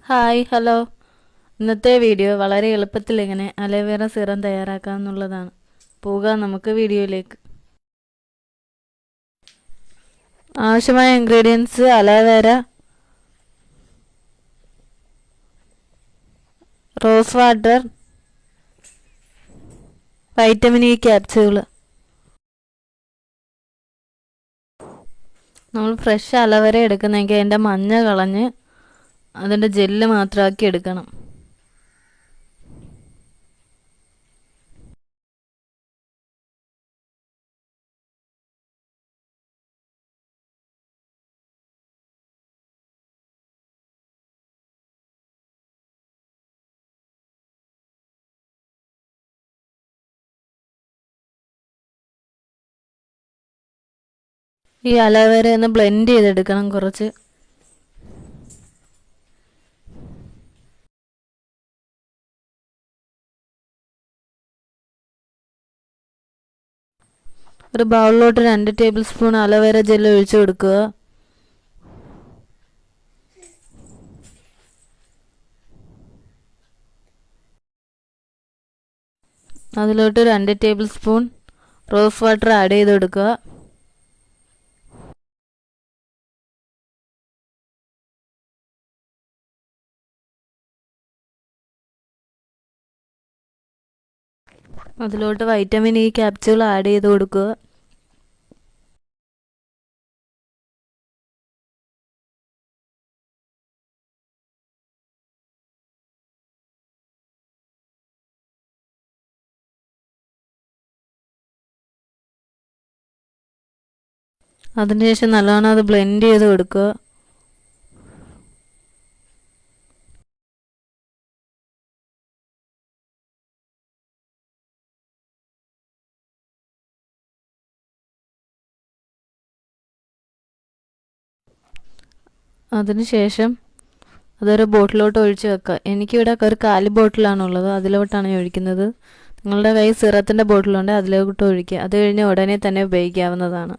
Hi hello. ഇന്നത്തെ video വളരെ എളുപ്പത്തിൽ എങ്ങനെ അലോവേറ സിറം തയ്യാറാക്കാം എന്നുള്ളതാണ്. പോകാം നമുക്ക് വീഡിയോയിലേക്ക്. ആവശ്യമായ ingredients: aloe vera, rose water, vitamin E capsule. നമ്മൾ ഫ്രഷ് അലോവേര എടുക്കുന്നെങ്കിൽ അതിൻ്റെ മഞ്ഞ കളഞ്ഞ് അതിൻ്റെ ജെല്ല് മാത്രമാക്കി എടുക്കണം. ഈ അലോവേര ഒന്ന് ബ്ലെൻഡ് ചെയ്തെടുക്കണം കുറച്ച്. ഒരു ബൗളിലോട്ട് 2 ടേബിൾ സ്പൂൺ അലോവേര ജെല്ല് ഒഴിച്ചു കൊടുക്കുക. അതിലോട്ട് 2 table spoon rose water add ചെയ്ത് കൊടുക്കുക. അതിലോട്ട് വൈറ്റമിൻ ഇ ക്യാപ്സ്യൂൾ ആഡ് ചെയ്ത് കൊടുക്കുക. അതിനുശേഷം നല്ലോണം അത് ബ്ലെൻഡ് ചെയ്ത് കൊടുക്കുക. അതിനുശേഷം അതൊരു ബോട്ടിലോട്ട് ഒഴിച്ച് വെക്കുക. എനിക്കിവിടെ ഒരു 4 ബോട്ടിലാണുള്ളത്, അതിലോട്ടാണ് ഞാൻ ഒഴിക്കുന്നത്. നിങ്ങളുടെ കയ്യിൽ സിറത്തിൻ്റെ ബോട്ടിലുണ്ടെങ്കിൽ അതിലോട്ട് ഒഴിക്കുക. അത് കഴിഞ്ഞ് ഉടനെ തന്നെ ഉപയോഗിക്കാവുന്നതാണ്.